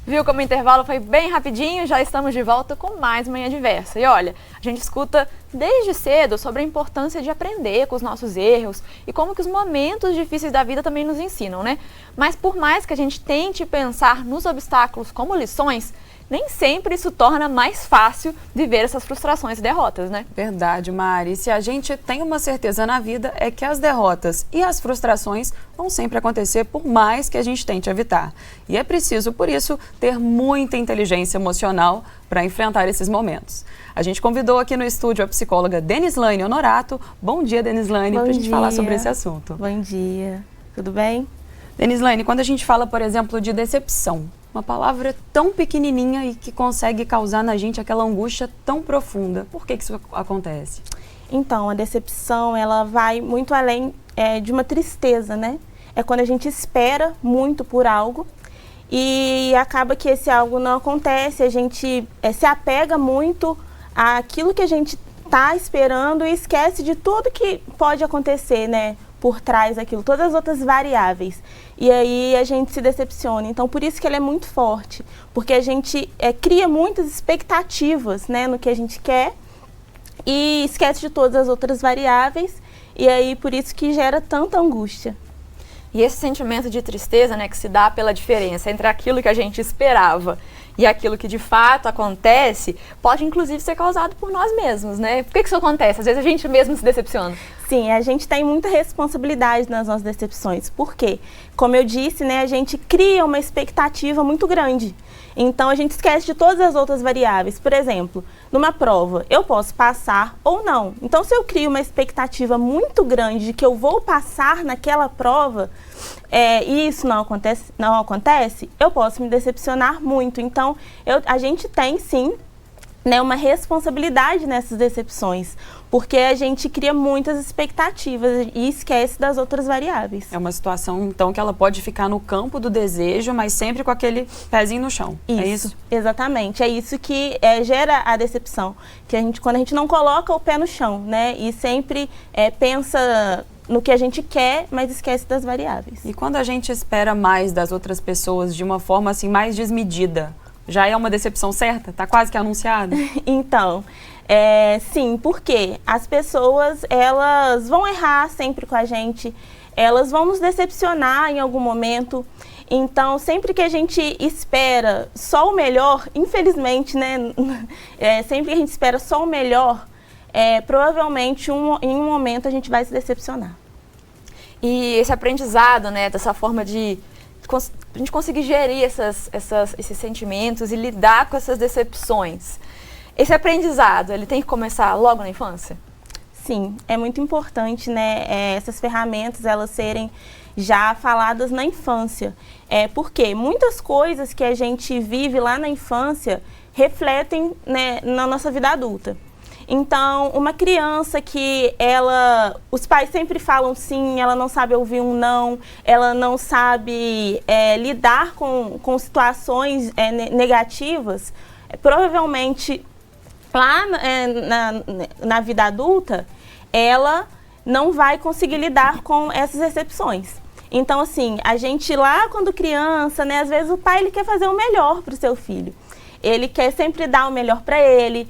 Viu como o intervalo foi bem rapidinho? Já estamos de volta com mais Manhã Diversa. E olha, a gente escuta desde cedo sobre a importância de aprender com os nossos erros e como que os momentos difíceis da vida também nos ensinam, né? Mas por mais que a gente tente pensar nos obstáculos como lições, nem sempre isso torna mais fácil viver essas frustrações e derrotas, né? Verdade, Mari. E se a gente tem uma certeza na vida é que as derrotas e as frustrações vão sempre acontecer por mais que a gente tente evitar. E é preciso, por isso, ter muita inteligência emocional para enfrentar esses momentos. A gente convidou aqui no estúdio a psicóloga Denislaine Honorato. Bom dia, Denislaine, para a gente falar sobre esse assunto. Bom dia, tudo bem? Denislaine, quando a gente fala, por exemplo, de decepção, uma palavra tão pequenininha e que consegue causar na gente aquela angústia tão profunda. Por que isso acontece? Então, a decepção, ela vai muito além de uma tristeza, né? É quando a gente espera muito por algo e acaba que esse algo não acontece, a gente se apega muito àquilo que a gente está esperando e esquece de tudo que pode acontecer, né? Por trás daquilo, todas as outras variáveis. E aí a gente se decepciona. Então, por isso que ele é muito forte. Porque a gente cria muitas expectativas, né, no que a gente quer e esquece de todas as outras variáveis. E aí, por isso que gera tanta angústia. E esse sentimento de tristeza, né, que se dá pela diferença entre aquilo que a gente esperava e aquilo que de fato acontece, pode inclusive ser causado por nós mesmos, né? Por que isso acontece? Às vezes a gente mesmo se decepciona. Sim, a gente tem muita responsabilidade nas nossas decepções. Por quê? Como eu disse, né, a gente cria uma expectativa muito grande. Então, a gente esquece de todas as outras variáveis. Por exemplo, numa prova, eu posso passar ou não. Então, se eu crio uma expectativa muito grande de que eu vou passar naquela prova e isso não acontece, eu posso me decepcionar muito. Então, a gente tem, sim, né, uma responsabilidade nessas decepções, porque a gente cria muitas expectativas e esquece das outras variáveis. É uma situação, então, que ela pode ficar no campo do desejo, mas sempre com aquele pezinho no chão. Isso, é isso? Exatamente. É isso que gera a decepção, que quando a gente não coloca o pé no chão, né, e sempre pensa no que a gente quer, mas esquece das variáveis. E quando a gente espera mais das outras pessoas de uma forma assim mais desmedida, já é uma decepção certa? Está quase que anunciada? Então, sim, porque as pessoas, elas vão errar sempre com a gente, elas vão nos decepcionar em algum momento. Então, sempre que a gente espera só o melhor, infelizmente, né, sempre que a gente espera só o melhor, provavelmente em um momento a gente vai se decepcionar. E esse aprendizado, né, dessa forma de a gente conseguir gerir esses sentimentos e lidar com essas decepções. Esse aprendizado, ele tem que começar logo na infância? Sim, é muito importante, né, essas ferramentas, elas serem já faladas na infância. Porque muitas coisas que a gente vive lá na infância refletem, né, na nossa vida adulta. Então, uma criança que os pais sempre falam sim, ela não sabe ouvir um não, ela não sabe lidar com situações negativas, provavelmente lá na vida adulta, ela não vai conseguir lidar com essas excepções. Então, assim, a gente lá quando criança, né, às vezes o pai ele quer fazer o melhor para o seu filho. Ele quer sempre dar o melhor para ele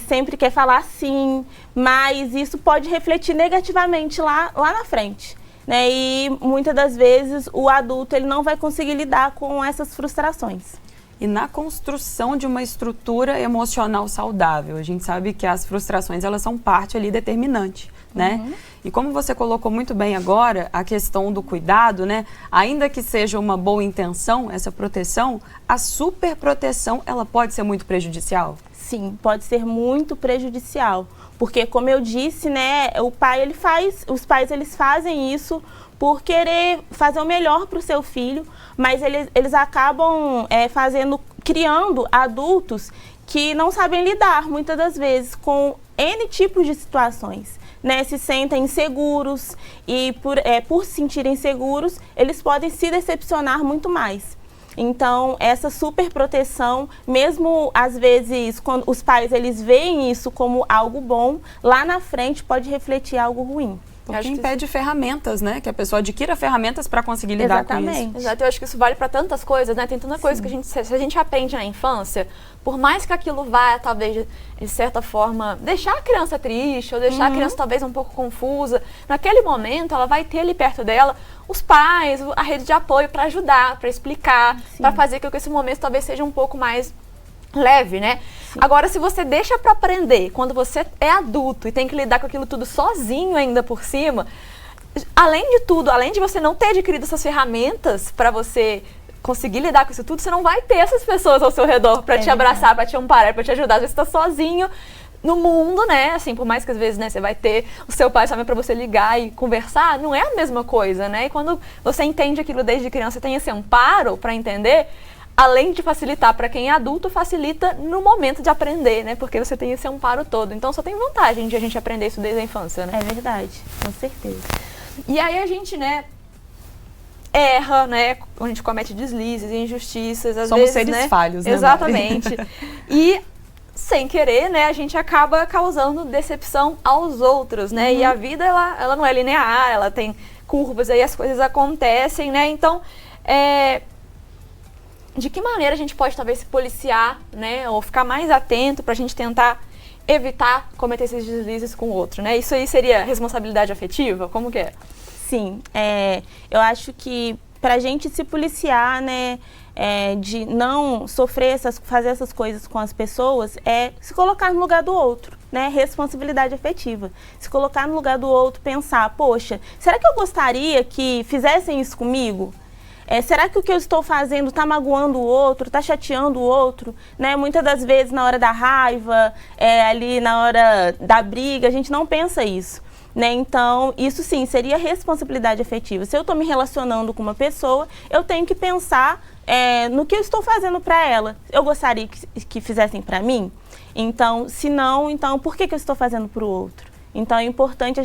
sempre quer falar sim, mas isso pode refletir negativamente lá na frente, né? E muitas das vezes o adulto ele não vai conseguir lidar com essas frustrações. E na construção de uma estrutura emocional saudável, a gente sabe que as frustrações elas são parte ali determinante, né? Uhum. E como você colocou muito bem agora, a questão do cuidado, né? Ainda que seja uma boa intenção, essa proteção, a superproteção, ela pode ser muito prejudicial? Sim, pode ser muito prejudicial, porque como eu disse, né, os pais eles fazem isso por querer fazer o melhor para o seu filho, mas eles acabam criando adultos que não sabem lidar, muitas das vezes, com N tipos de situações, né? Se sentem inseguros e por se sentirem inseguros, eles podem se decepcionar muito mais. Então, essa superproteção, mesmo às vezes, quando os pais eles veem isso como algo bom, lá na frente pode refletir algo ruim. Porque impede ferramentas, né? Que a pessoa adquira ferramentas para conseguir lidar com isso. Exato, eu acho que isso vale para tantas coisas, né? Tem tanta coisa que se a gente aprende na infância, por mais que aquilo vá, talvez, de certa forma, deixar a criança triste, ou deixar a criança talvez um pouco confusa, naquele momento ela vai ter ali perto dela os pais, a rede de apoio para ajudar, para explicar, para fazer com que esse momento talvez seja um pouco mais leve, né? Sim. Agora, se você deixa para aprender quando você é adulto e tem que lidar com aquilo tudo sozinho ainda por cima, além de tudo, além de você não ter adquirido essas ferramentas para você conseguir lidar com isso tudo, você não vai ter essas pessoas ao seu redor para te abraçar, para te amparar, para te ajudar. Às vezes você está sozinho no mundo, né? Assim, por mais que às vezes, né, você vai ter o seu pai também para você ligar e conversar, não é a mesma coisa, né? E quando você entende aquilo desde criança, tem esse amparo para entender, além de facilitar para quem é adulto, facilita no momento de aprender, né? Porque você tem esse amparo todo. Então, só tem vantagem de a gente aprender isso desde a infância, né? É verdade, com certeza. E aí a gente, né, erra, né? A gente comete deslizes, injustiças, às Somos vezes, seres né? falhos, né? Exatamente. E, sem querer, né, a gente acaba causando decepção aos outros, né? E a vida, ela não é linear, ela tem curvas, aí as coisas acontecem, né? Então, de que maneira a gente pode talvez se policiar, né, ou ficar mais atento para a gente tentar evitar cometer esses deslizes com o outro, né? Isso aí seria responsabilidade afetiva? Como que é? Sim, eu acho que para a gente se policiar, né, de não sofrer fazer essas coisas com as pessoas, é se colocar no lugar do outro, né? Responsabilidade afetiva. Se colocar no lugar do outro, pensar, poxa, será que eu gostaria que fizessem isso comigo? Será que o que eu estou fazendo está magoando o outro, está chateando o outro? Né? Muitas das vezes, na hora da raiva, ali na hora da briga, a gente não pensa isso. Né? Então, isso sim, seria responsabilidade afetiva. Se eu estou me relacionando com uma pessoa, eu tenho que pensar no que eu estou fazendo para ela. Eu gostaria que fizessem para mim? Então, se não, então por que eu estou fazendo para o outro? Então, é importante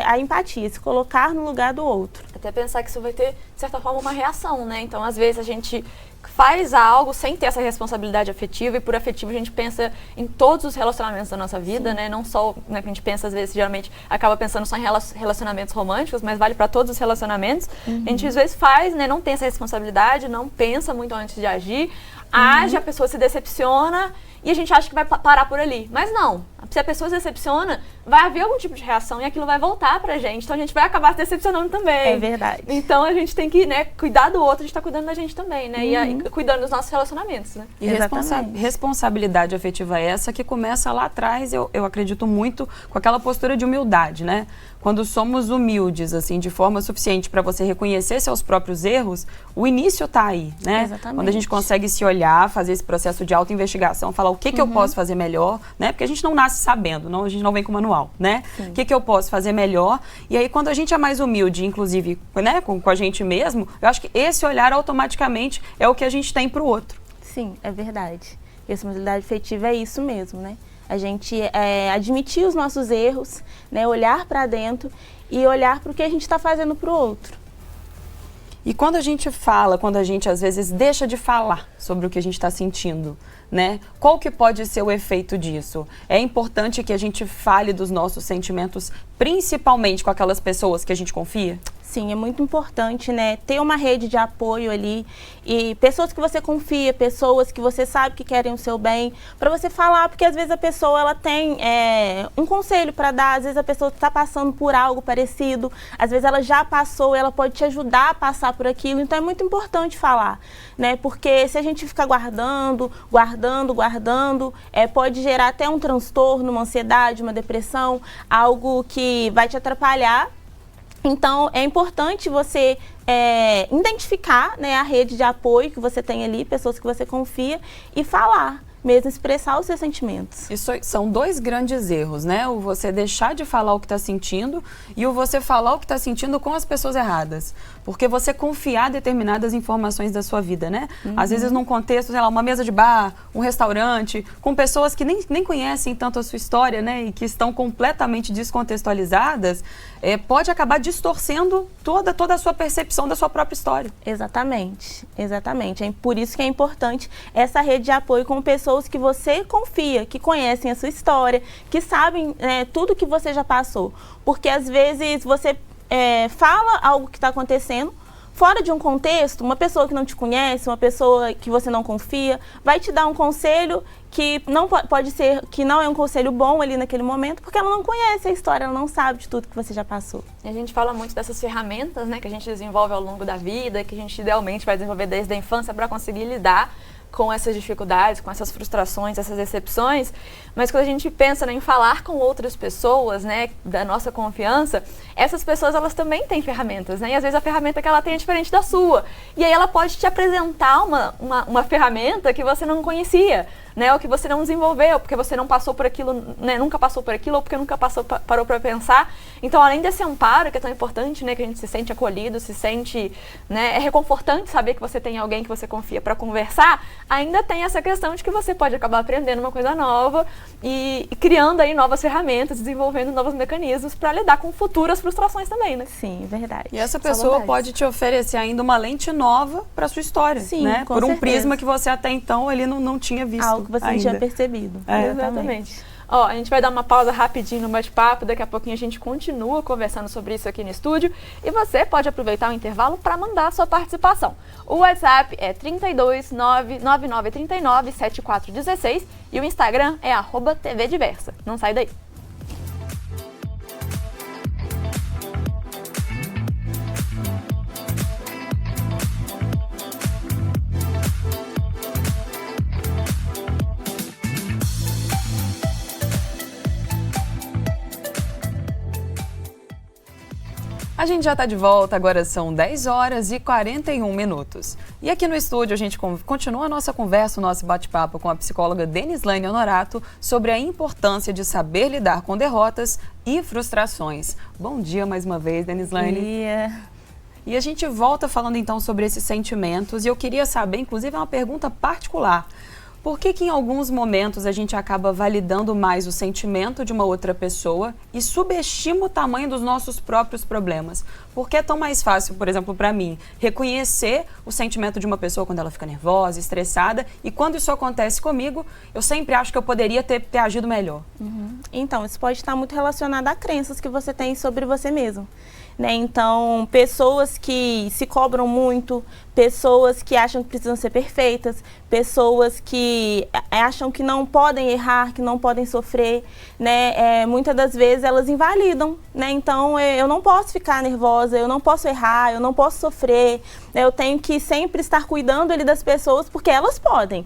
a empatia, se colocar no lugar do outro. Até pensar que isso vai ter, de certa forma, uma reação, né? Então, às vezes, a gente faz algo sem ter essa responsabilidade afetiva, e por afetivo a gente pensa em todos os relacionamentos da nossa vida, né? Não só, né, que a gente pensa, às vezes, geralmente, acaba pensando só em relacionamentos românticos, mas vale para todos os relacionamentos. A gente, às vezes, faz, né? Não tem essa responsabilidade, não pensa muito antes de agir, age, a pessoa se decepciona, e a gente acha que vai parar por ali. Mas não. Se a pessoa se decepciona, vai haver algum tipo de reação e aquilo vai voltar pra gente. Então a gente vai acabar se decepcionando também. É verdade. Então a gente tem que, né, cuidar do outro, a gente tá cuidando da gente também, né? E cuidando dos nossos relacionamentos, né? E responsabilidade afetiva é essa que começa lá atrás, eu acredito muito, com aquela postura de humildade, né? Quando somos humildes, assim, de forma suficiente para você reconhecer seus próprios erros, o início tá aí, né? Exatamente. Quando a gente consegue se olhar, fazer esse processo de autoinvestigação, falar o que eu posso fazer melhor, né? Porque a gente não nasce sabendo, a gente não vem com manual, né? O que eu posso fazer melhor? E aí, quando a gente é mais humilde, inclusive, né, com a gente mesmo, eu acho que esse olhar automaticamente é o que a gente tem pro outro. Sim, é verdade. Responsabilidade afetiva é isso mesmo, né? A gente admitir os nossos erros, né? Olhar para dentro e olhar para o que a gente está fazendo para o outro. E quando a gente fala, quando a gente às vezes deixa de falar sobre o que a gente está sentindo, né? Qual que pode ser o efeito disso? É importante que a gente fale dos nossos sentimentos, principalmente com aquelas pessoas que a gente confia? Sim, é muito importante, né, ter uma rede de apoio ali e pessoas que você confia, pessoas que você sabe que querem o seu bem, para você falar, porque às vezes a pessoa ela tem um conselho para dar, às vezes a pessoa está passando por algo parecido, às vezes ela já passou, ela pode te ajudar a passar por aquilo, então é muito importante falar, né, porque se a gente ficar guardando, pode gerar até um transtorno, uma ansiedade, uma depressão, algo que vai te atrapalhar. Então, é importante você identificar, né, a rede de apoio que você tem ali, pessoas que você confia, e falar, mesmo expressar os seus sentimentos. Isso são dois grandes erros, né? O você deixar de falar o que está sentindo e o você falar o que está sentindo com as pessoas erradas. Porque você confiar determinadas informações da sua vida, né? Às vezes num contexto, sei lá, uma mesa de bar, um restaurante, com pessoas que nem conhecem tanto a sua história, né? E que estão completamente descontextualizadas, pode acabar distorcendo toda a sua percepção da sua própria história. Exatamente, exatamente. Por isso que é importante essa rede de apoio com pessoas pessoas que você confia, que conhecem a sua história, que sabem tudo que você já passou. Porque às vezes você fala algo que está acontecendo, fora de um contexto, uma pessoa que não te conhece, uma pessoa que você não confia, vai te dar um conselho que não pode ser, que não é um conselho bom ali naquele momento, porque ela não conhece a história, ela não sabe de tudo que você já passou. E a gente fala muito dessas ferramentas, né, que a gente desenvolve ao longo da vida, que a gente idealmente vai desenvolver desde a infância para conseguir lidar com essas dificuldades, com essas frustrações, essas decepções, mas quando a gente pensa em falar com outras pessoas, né, da nossa confiança, essas pessoas, elas também têm ferramentas, né, e às vezes a ferramenta que ela tem é diferente da sua, e aí ela pode te apresentar uma ferramenta que você não conhecia, né, ou que você não desenvolveu, porque você não passou por aquilo, né, nunca passou por aquilo, ou porque nunca parou para pensar. Então, além desse amparo, que é tão importante, né, que a gente se sente acolhido, se sente, né, é reconfortante saber que você tem alguém que você confia para conversar, ainda tem essa questão de que você pode acabar aprendendo uma coisa nova e criando aí novas ferramentas, desenvolvendo novos mecanismos para lidar com futuras frustrações também, né? Sim, verdade. E essa pessoa pode te oferecer ainda uma lente nova para sua história, sim, né? Com por um certeza. prisma que você até então ele não tinha visto. Algo que você não tinha percebido. Exatamente. Ó, a gente vai dar uma pausa rapidinho no bate-papo, daqui a pouquinho a gente continua conversando sobre isso aqui no estúdio e você pode aproveitar o intervalo para mandar a sua participação. O WhatsApp é 32999397416 e o Instagram é @tvdiversa. Não sai daí. A gente já está de volta, agora são 10 horas e 41 minutos. E aqui no estúdio a gente continua a nossa conversa, o nosso bate-papo com a psicóloga Denislane Honorato sobre a importância de saber lidar com derrotas e frustrações. Bom dia mais uma vez, Denislane. Bom dia. E a gente volta falando então sobre esses sentimentos e eu queria saber, inclusive é uma pergunta particular, por que em alguns momentos a gente acaba validando mais o sentimento de uma outra pessoa e subestima o tamanho dos nossos próprios problemas? Por que é tão mais fácil, por exemplo, para mim, reconhecer o sentimento de uma pessoa quando ela fica nervosa, estressada, e quando isso acontece comigo, eu sempre acho que eu poderia ter agido melhor? Então, isso pode estar muito relacionado a crenças que você tem sobre você mesmo. Né? Então, pessoas que se cobram muito, pessoas que acham que precisam ser perfeitas, pessoas que acham que não podem errar, que não podem sofrer, né? Muitas das vezes elas invalidam, né? Então, eu não posso ficar nervosa, eu não posso errar, eu não posso sofrer, né? Eu tenho que sempre estar cuidando ali das pessoas, porque elas podem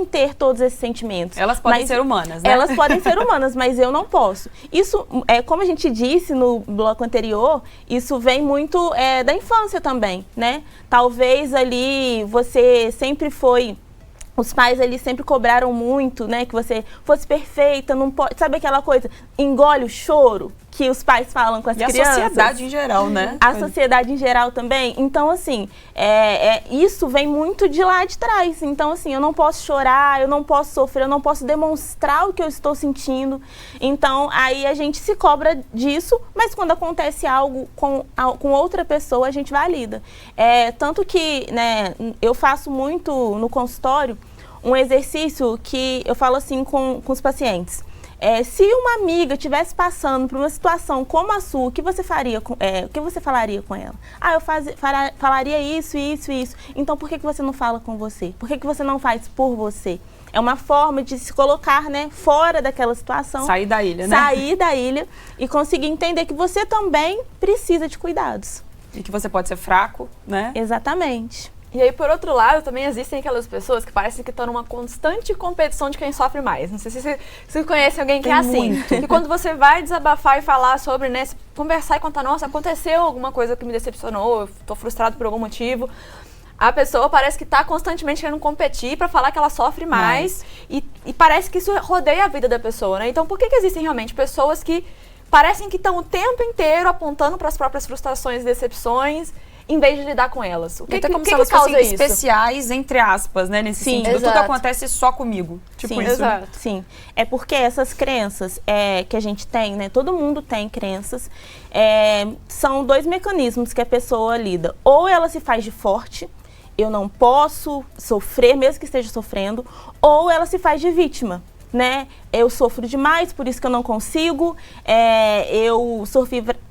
ter todos esses sentimentos. Elas podem ser humanas, né? Elas podem ser humanas, mas eu não posso. Isso, como a gente disse no bloco anterior, isso vem muito da infância também, né? Talvez ali você sempre foi... Os pais ali sempre cobraram muito, né? Que você fosse perfeita, não pode... Sabe aquela coisa? Engole o choro que os pais falam com as crianças. E a sociedade em geral, né? A sociedade em geral também. Então, assim, isso vem muito de lá de trás. Então, assim, eu não posso chorar, eu não posso sofrer, eu não posso demonstrar o que eu estou sentindo. Então, aí a gente se cobra disso, mas quando acontece algo com outra pessoa, a gente valida. Tanto que, né, eu faço muito no consultório um exercício que eu falo assim com os pacientes. Se uma amiga estivesse passando por uma situação como a sua, o que você faria? O que você falaria com ela? Eu falaria isso, isso, isso. Então, por que você não fala com você? Por que você não faz por você? É uma forma de se colocar, né, fora daquela situação. Sair da ilha, né? Sair da ilha e conseguir entender que você também precisa de cuidados. E que você pode ser fraco, né? Exatamente. E aí, por outro lado, também existem aquelas pessoas que parecem que estão numa constante competição de quem sofre mais. Não sei se você conhece alguém que é assim. Que quando você vai desabafar e falar sobre, né, conversar e contar, nossa, aconteceu alguma coisa que me decepcionou, eu tô frustrado por algum motivo, a pessoa parece que está constantemente querendo competir para falar que ela sofre mais. E parece que isso rodeia a vida da pessoa, né? Então, por que existem realmente pessoas que parecem que estão o tempo inteiro apontando para as próprias frustrações e decepções, em vez de lidar com elas? O que como que se elas causa fossem isso? especiais, entre aspas, né? Nesse sentido. Exato. Tudo acontece só comigo. Tipo Sim, isso. Exato. Sim. É porque essas crenças que a gente tem, né? Todo mundo tem crenças. São dois mecanismos que a pessoa lida. Ou ela se faz de forte eu não posso sofrer, mesmo que esteja sofrendo, ou ela se faz de vítima, né? Eu sofro demais, por isso que eu não consigo, eu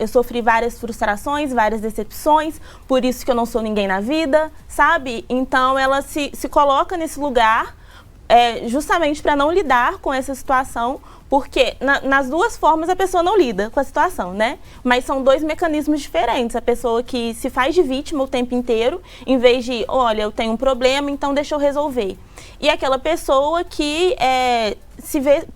sofri várias frustrações, várias decepções, por isso que eu não sou ninguém na vida, sabe? Então ela se coloca nesse lugar justamente para não lidar com essa situação, porque nas duas formas a pessoa não lida com a situação, né? Mas são dois mecanismos diferentes. A pessoa que se faz de vítima o tempo inteiro, em vez de, olha, eu tenho um problema, então deixa eu resolver. E aquela pessoa que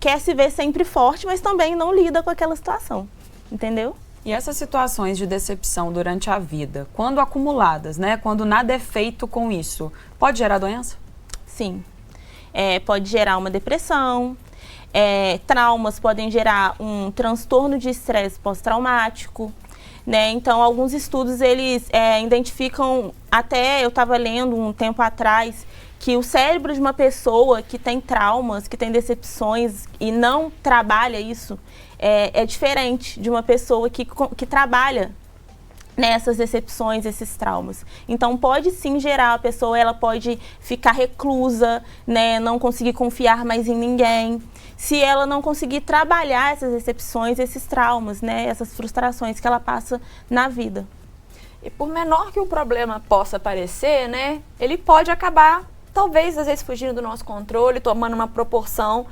quer se ver sempre forte, mas também não lida com aquela situação, entendeu? E essas situações de decepção durante a vida, quando acumuladas, né? Quando nada é feito com isso, pode gerar doença? Sim. Pode gerar uma depressão. Traumas podem gerar um transtorno de estresse pós-traumático, né? Então, alguns estudos, eles identificam, até eu estava lendo um tempo atrás, que o cérebro de uma pessoa que tem traumas, que tem decepções e não trabalha isso, é diferente de uma pessoa que trabalha nessas decepções, esses traumas. Então, pode sim gerar, a pessoa ela pode ficar reclusa, né, não conseguir confiar mais em ninguém, se ela não conseguir trabalhar essas decepções, esses traumas, né, essas frustrações que ela passa na vida. E por menor que o problema possa parecer, né, ele pode acabar, talvez, às vezes, fugindo do nosso controle, tomando uma proporção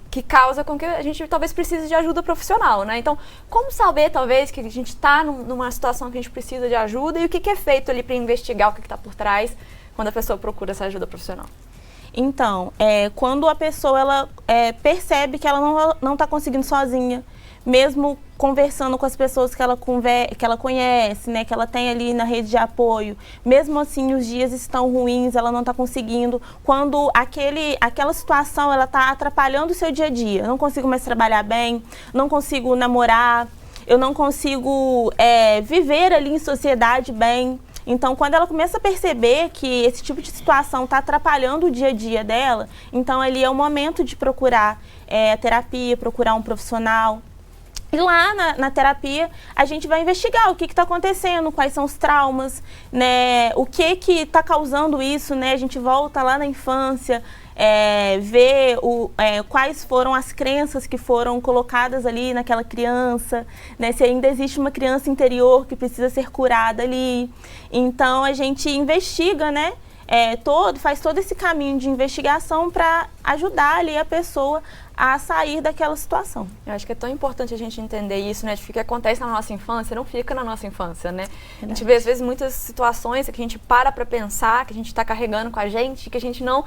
que causa com que a gente talvez precise de ajuda profissional, né? Então, como saber, talvez, que a gente está numa situação que a gente precisa de ajuda e o que é feito ali para investigar o que está por trás quando a pessoa procura essa ajuda profissional? Então, quando a pessoa ela percebe que ela não está conseguindo sozinha, mesmo conversando com as pessoas que ela conhece, né, que ela tem ali na rede de apoio, mesmo assim os dias estão ruins, ela não está conseguindo, quando aquela situação ela está atrapalhando o seu dia a dia, eu não consigo mais trabalhar bem, não consigo namorar, eu não consigo viver ali em sociedade bem. Então, quando ela começa a perceber que esse tipo de situação está atrapalhando o dia a dia dela, então ali é o momento de procurar a terapia, procurar um profissional. E lá na terapia, a gente vai investigar o que está acontecendo, quais são os traumas, né, o que está causando isso, né, a gente volta lá na infância, ver quais foram as crenças que foram colocadas ali naquela criança, né, se ainda existe uma criança interior que precisa ser curada ali. Então, a gente investiga, né, faz todo esse caminho de investigação para ajudar ali a pessoa a sair daquela situação. Eu acho que é tão importante a gente entender isso, né? De que o que acontece na nossa infância não fica na nossa infância, né? A gente vê, às vezes, muitas situações que a gente para pensar, que a gente está carregando com a gente, que a gente não...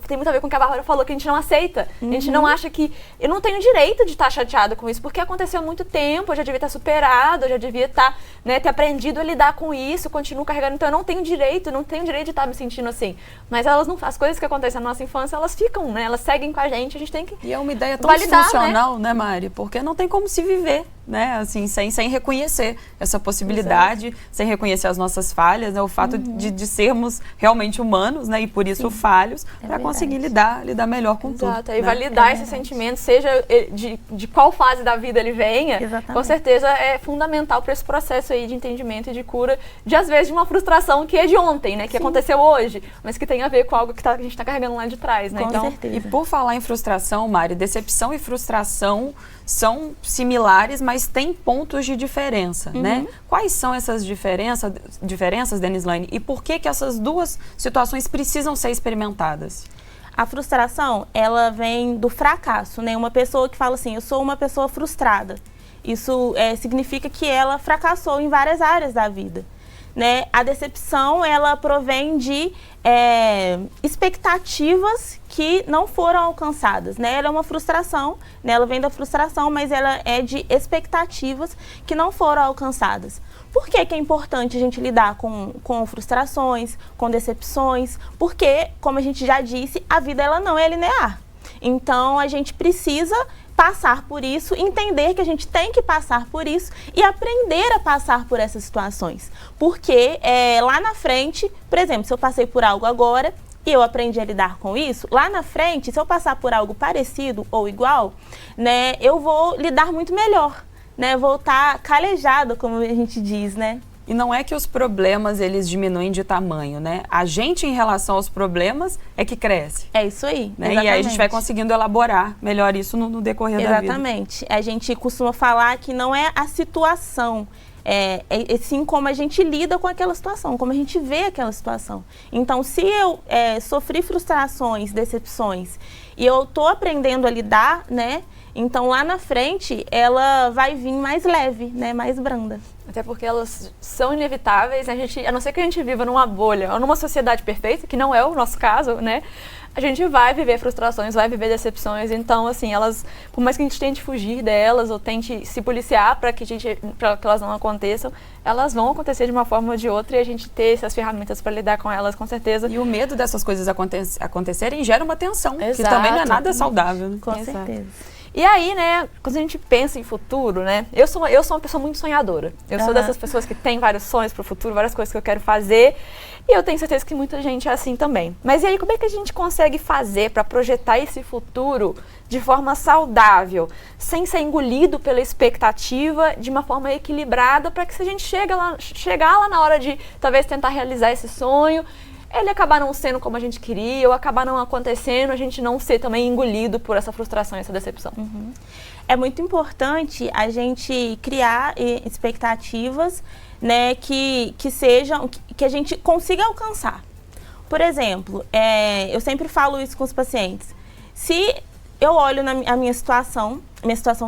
tem muito a ver com o que a Bárbara falou, que a gente não aceita. A gente não acha que... Eu não tenho direito de estar chateada com isso, porque aconteceu há muito tempo, eu já devia estar superado, eu já devia estar, né, ter aprendido a lidar com isso, continuo carregando, então eu não tenho direito de estar me sentindo assim. Mas as coisas que acontecem na nossa infância, elas ficam, né? Elas seguem com a gente tem que E é uma ideia tão validar, disfuncional, né, Mari? Porque não tem como se viver, né? Assim, sem reconhecer essa possibilidade, Exato. sem reconhecer as nossas falhas, né? O fato de sermos realmente humanos, né? E por isso falhos, para conseguir lidar melhor com tudo. Exato, e validar esse sentimento, seja de qual fase da vida ele venha, com certeza é fundamental para esse processo aí de entendimento e de cura, às vezes, de uma frustração que é de ontem, né? Que aconteceu hoje, mas que tem a ver com algo que a gente está carregando lá de trás, né? Com certeza. E por falar em frustração, Mari, decepção e frustração são similares, mas têm pontos de diferença, né? Quais são essas diferenças, Denislane? E por que essas duas situações precisam ser experimentadas? A frustração, ela vem do fracasso, né? Uma pessoa que fala assim, eu sou uma pessoa frustrada. Isso significa que ela fracassou em várias áreas da vida. Né? A decepção, ela provém de expectativas que não foram alcançadas, né? Ela é uma frustração, né? Ela vem da frustração, mas ela é de expectativas que não foram alcançadas. Por que é importante a gente lidar com frustrações, com decepções? Porque, como a gente já disse, a vida ela não é linear. Então, a gente precisa passar por isso, entender que a gente tem que passar por isso e aprender a passar por essas situações. Porque lá na frente, por exemplo, se eu passei por algo agora e eu aprendi a lidar com isso, lá na frente, se eu passar por algo parecido ou igual, né, eu vou lidar muito melhor, né, vou estar calejado, como a gente diz, né? E não é que os problemas, eles diminuem de tamanho, né? A gente, em relação aos problemas, é que cresce. É isso aí. Né? E aí a gente vai conseguindo elaborar melhor isso no decorrer da vida. Exatamente. A gente costuma falar que não é a situação, é sim como a gente lida com aquela situação, como a gente vê aquela situação. Então, se eu sofri frustrações, decepções, e eu estou aprendendo a lidar, né? Então, lá na frente, ela vai vir mais leve, né? Mais branda. Até porque elas são inevitáveis, a não ser que a gente viva numa bolha ou numa sociedade perfeita, que não é o nosso caso, né? A gente vai viver frustrações, vai viver decepções, então, assim, elas, por mais que a gente tente fugir delas ou tente se policiar para que elas não aconteçam, elas vão acontecer de uma forma ou de outra e a gente ter essas ferramentas para lidar com elas, com certeza. E o medo dessas coisas acontecerem gera uma tensão, Exato. que também não é nada saudável. Né? Com certeza. E aí, né, quando a gente pensa em futuro, né, eu sou uma pessoa muito sonhadora. Eu sou dessas pessoas que tem vários sonhos para o futuro, várias coisas que eu quero fazer, e eu tenho certeza que muita gente é assim também. Mas e aí, como é que a gente consegue fazer para projetar esse futuro de forma saudável, sem ser engolido pela expectativa, de uma forma equilibrada, para que se a gente chegar lá na hora de talvez tentar realizar esse sonho, ele acabar não sendo como a gente queria, ou acabar não acontecendo, a gente não ser também engolido por essa frustração, essa decepção. É muito importante a gente criar expectativas, né, que sejam, que a gente consiga alcançar. Por exemplo, eu sempre falo isso com os pacientes. Se eu olho a minha situação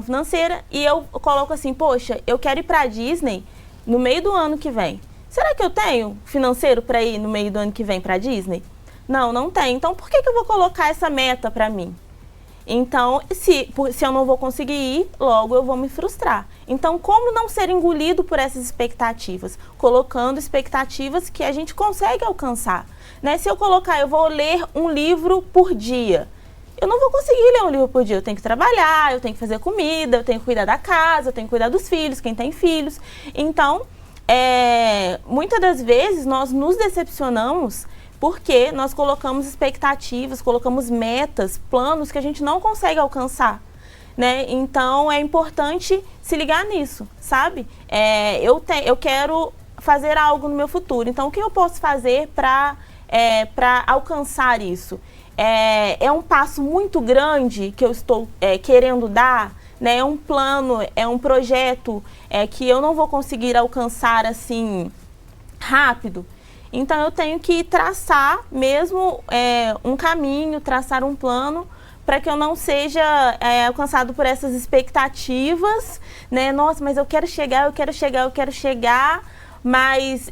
financeira, e eu coloco assim, poxa, eu quero ir para a Disney no meio do ano que vem. Será que eu tenho financeiro para ir no meio do ano que vem para a Disney? Não, não tenho. Então, por que eu vou colocar essa meta para mim? Então, se eu não vou conseguir ir, logo eu vou me frustrar. Então, como não ser engolido por essas expectativas? Colocando expectativas que a gente consegue alcançar. Né? Se eu colocar, eu vou ler um livro por dia. Eu não vou conseguir ler um livro por dia. Eu tenho que trabalhar, eu tenho que fazer comida, eu tenho que cuidar da casa, eu tenho que cuidar dos filhos, quem tem filhos. Então, muitas das vezes nós nos decepcionamos porque nós colocamos expectativas, colocamos metas, planos que a gente não consegue alcançar, né? Então é importante se ligar nisso, sabe? Eu quero fazer algo no meu futuro, então o que eu posso fazer para alcançar isso? É um passo muito grande que eu estou querendo dar, né? É um plano, é um projeto que eu não vou conseguir alcançar assim rápido. Então eu tenho que traçar mesmo um caminho, traçar um plano para que eu não seja alcançado por essas expectativas, né? Nossa, mas eu quero chegar, mas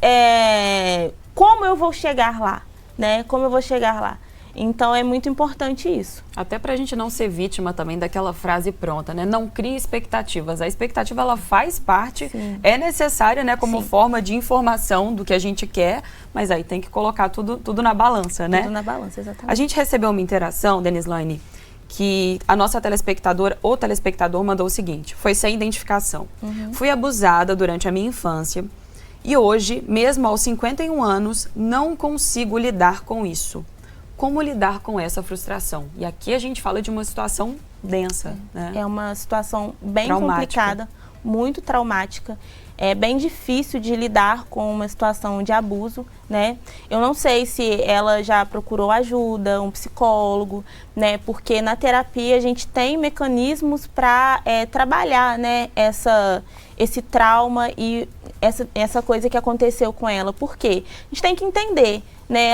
como eu vou chegar lá, né? Como eu vou chegar lá? Então, é muito importante isso. Até para a gente não ser vítima também daquela frase pronta, né? Não crie expectativas. A expectativa, ela faz parte, sim, é necessária, né? Como sim, forma de informação do que a gente quer, mas aí tem que colocar tudo na balança, né? Tudo na balança, exatamente. A gente recebeu uma interação, Denislaine, que a nossa telespectadora ou telespectador mandou o seguinte, foi sem identificação. Fui abusada durante a minha infância e hoje, mesmo aos 51 anos, não consigo lidar com isso. Como lidar com essa frustração? E aqui a gente fala de uma situação densa, né? É uma situação bem complicada, muito traumática. É bem difícil de lidar com uma situação de abuso, né? Eu não sei se ela já procurou ajuda, um psicólogo, né? Porque na terapia a gente tem mecanismos para trabalhar, né? Esse trauma e essa coisa que aconteceu com ela. Por quê? A gente tem que entender, né?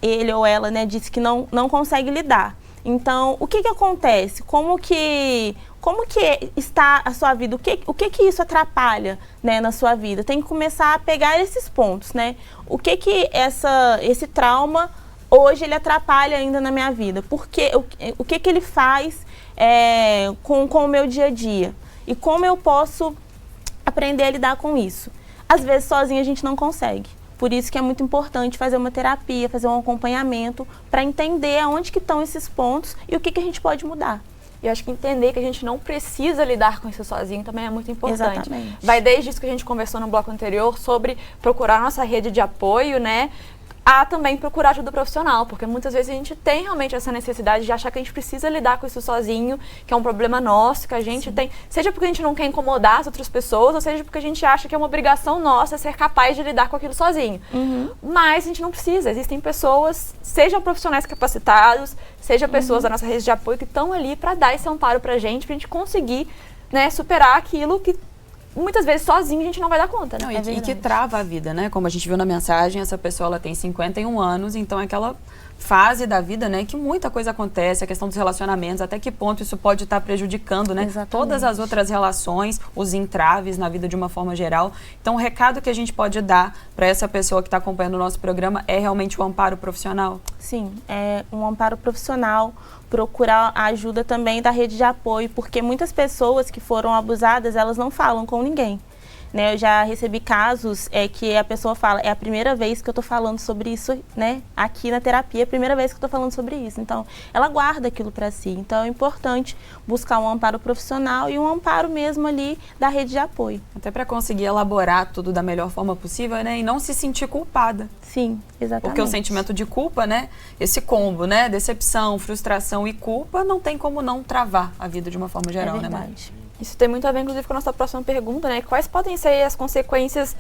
Ele ou ela, né, disse que não consegue lidar. Então, o que acontece? Como que está a sua vida? O que isso atrapalha, né, na sua vida? Tem que começar a pegar esses pontos, né? O que esse trauma hoje ele atrapalha ainda na minha vida? Porque o que ele faz com o meu dia a dia? E como eu posso aprender a lidar com isso? Às vezes, sozinha a gente não consegue. Por isso que é muito importante fazer uma terapia, fazer um acompanhamento para entender aonde que estão esses pontos e o que a gente pode mudar. E acho que entender que a gente não precisa lidar com isso sozinho também é muito importante. Exatamente. Vai desde isso que a gente conversou no bloco anterior sobre procurar nossa rede de apoio, né? a também procurar ajuda profissional, porque muitas vezes a gente tem realmente essa necessidade de achar que a gente precisa lidar com isso sozinho, que é um problema nosso, que a gente tem, seja porque a gente não quer incomodar as outras pessoas, ou seja porque a gente acha que é uma obrigação nossa ser capaz de lidar com aquilo sozinho. Mas a gente não precisa, existem pessoas, sejam profissionais capacitados, sejam pessoas da nossa rede de apoio que estão ali para dar esse amparo pra gente conseguir, né, superar aquilo que muitas vezes sozinho a gente não vai dar conta, né? Não, e que trava a vida, né? Como a gente viu na mensagem, essa pessoa ela tem 51 anos, então é aquela fase da vida, né, que muita coisa acontece, a questão dos relacionamentos, até que ponto isso pode estar prejudicando, né, todas as outras relações, os entraves na vida de uma forma geral. Então, o recado que a gente pode dar para essa pessoa que está acompanhando o nosso programa é realmente o amparo profissional? Sim, é um amparo profissional, procurar a ajuda também da rede de apoio, porque muitas pessoas que foram abusadas, elas não falam com ninguém. Né, eu já recebi casos que a pessoa fala, é a primeira vez que eu estou falando sobre isso, né, aqui na terapia, é a primeira vez que eu estou falando sobre isso. Então, ela guarda aquilo para si. Então, é importante buscar um amparo profissional e um amparo mesmo ali da rede de apoio. Até para conseguir elaborar tudo da melhor forma possível, né, e não se sentir culpada. Sim, exatamente. Porque o sentimento de culpa, né, esse combo, né, decepção, frustração e culpa, não tem como não travar a vida de uma forma geral, né, Mari? Isso tem muito a ver, inclusive, com a nossa próxima pergunta, né? Quais podem ser as consequências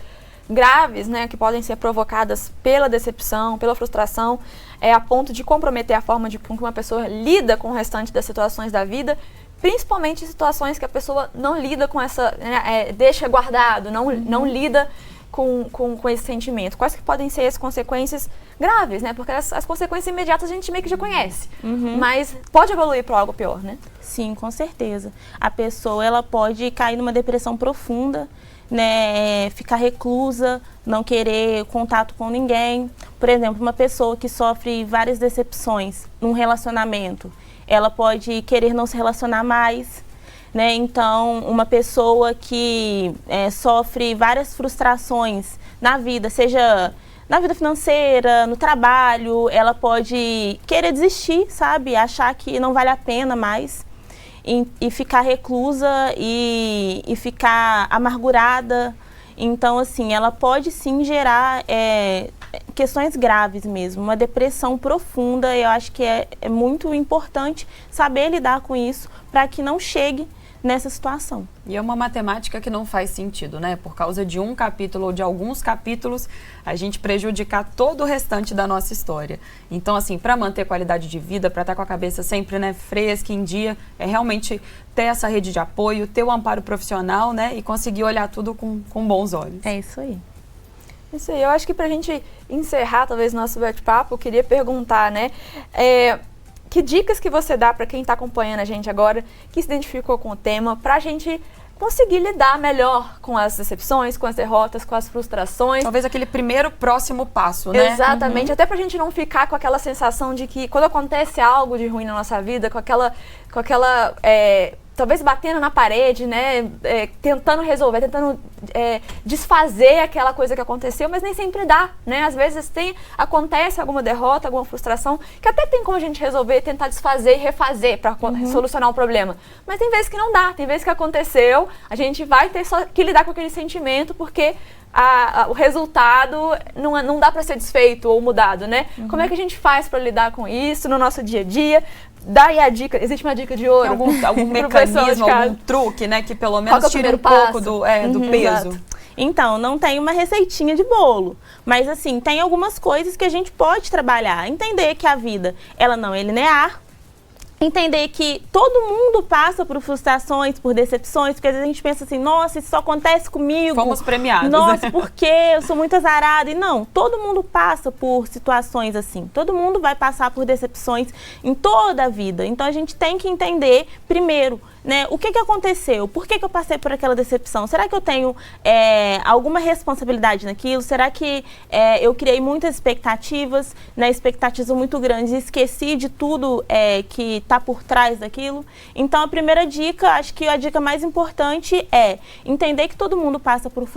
graves, né, que podem ser provocadas pela decepção, pela frustração, a ponto de comprometer a forma com que uma pessoa lida com o restante das situações da vida, principalmente em situações que a pessoa não lida com essa, né, deixa guardado, não lida com esse sentimento. Quais que podem ser as consequências graves, né? Porque as consequências imediatas a gente meio que já conhece, mas pode evoluir para algo pior, né? Sim, com certeza. A pessoa ela pode cair numa depressão profunda, né? Ficar reclusa, não querer contato com ninguém. Por exemplo, uma pessoa que sofre várias decepções num relacionamento, ela pode querer não se relacionar mais. Né? Então, uma pessoa que sofre várias frustrações na vida, seja na vida financeira, no trabalho, ela pode querer desistir, sabe? Achar que não vale a pena mais e ficar reclusa e ficar amargurada. Então, assim, ela pode sim gerar questões graves mesmo, uma depressão profunda. Eu acho que é muito importante saber lidar com isso para que não chegue nessa situação. E é uma matemática que não faz sentido, né? Por causa de um capítulo ou de alguns capítulos, a gente prejudicar todo o restante da nossa história. Então, assim, para manter qualidade de vida, para estar com a cabeça sempre, né, fresca, em dia, é realmente ter essa rede de apoio, ter o amparo profissional, né, e conseguir olhar tudo com bons olhos. É isso aí. Isso aí. Eu acho que para a gente encerrar, talvez, nosso bate-papo, eu queria perguntar, né, que dicas que você dá para quem está acompanhando a gente agora, que se identificou com o tema, para a gente conseguir lidar melhor com as decepções, com as derrotas, com as frustrações. Talvez aquele próximo passo, né? Exatamente, até pra gente não ficar com aquela sensação de que quando acontece algo de ruim na nossa vida, com aquela talvez batendo na parede, né, tentando resolver, tentando desfazer aquela coisa que aconteceu, mas nem sempre dá, né? Às vezes acontece alguma derrota, alguma frustração, que até tem como a gente resolver, tentar desfazer e refazer para solucionar o problema. Mas tem vezes que não dá, tem vezes que aconteceu, a gente vai ter só que lidar com aquele sentimento, porque o resultado não dá para ser desfeito ou mudado, né? Como é que a gente faz para lidar com isso no nosso dia a dia? Dá aí a dica, existe uma dica de ouro? Algum mecanismo, algum truque, né? Que pelo menos tire um pouco do peso. Exato. Então, não tem uma receitinha de bolo, mas assim, tem algumas coisas que a gente pode trabalhar. Entender que a vida, ela não é linear. Entender que todo mundo passa por frustrações, por decepções, porque às vezes a gente pensa assim, nossa, isso só acontece comigo. Fomos premiados. Nossa, por quê? Eu sou muito azarada. E não, todo mundo passa por situações assim. Todo mundo vai passar por decepções em toda a vida. Então a gente tem que entender, primeiro, né, o que aconteceu? Por que eu passei por aquela decepção? Será que eu tenho alguma responsabilidade naquilo? Será que eu criei muitas expectativas, né, expectativas muito grandes e esqueci de tudo que está por trás daquilo? Então, a primeira dica, acho que a dica mais importante é entender que todo mundo passa por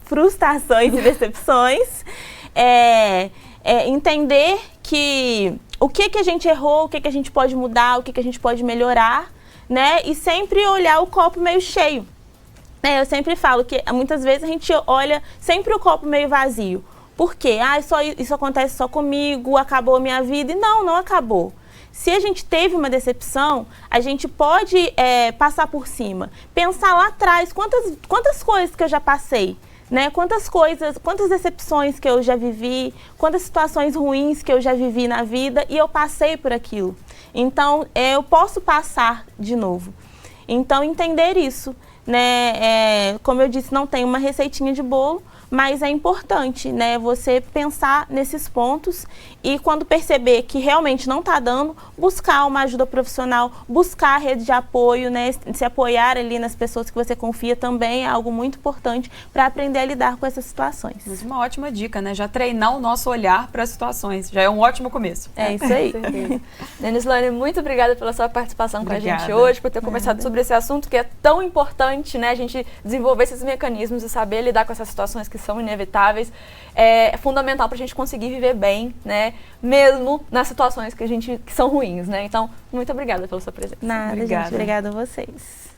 frustrações e decepções. Entender que o que a gente errou, o que a gente pode mudar, o que a gente pode melhorar, né? E sempre olhar o copo meio cheio. Eu sempre falo que muitas vezes a gente olha sempre o copo meio vazio. Por quê? Isso acontece só comigo, acabou a minha vida. E não acabou. Se a gente teve uma decepção, a gente pode passar por cima. Pensar lá atrás, quantas coisas que eu já passei, né? Quantas decepções que eu já vivi, quantas situações ruins que eu já vivi na vida e eu passei por aquilo. Então, eu posso passar de novo. Então, entender isso, né? Como eu disse, não tem uma receitinha de bolo, mas é importante, né, você pensar nesses pontos e quando perceber que realmente não está dando, buscar uma ajuda profissional, buscar a rede de apoio, né, se apoiar ali nas pessoas que você confia também é algo muito importante para aprender a lidar com essas situações. Mas uma ótima dica, né? Já treinar o nosso olhar para as situações, já é um ótimo começo. É isso aí. Denislane, muito obrigada pela sua participação com a gente hoje, por ter conversado sobre esse assunto que é tão importante, né, a gente desenvolver esses mecanismos e saber lidar com essas situações que são inevitáveis, é fundamental para a gente conseguir viver bem, né? Mesmo nas situações que são ruins, né? Então, muito obrigada pela sua presença. Nada, gente. Obrigada a vocês.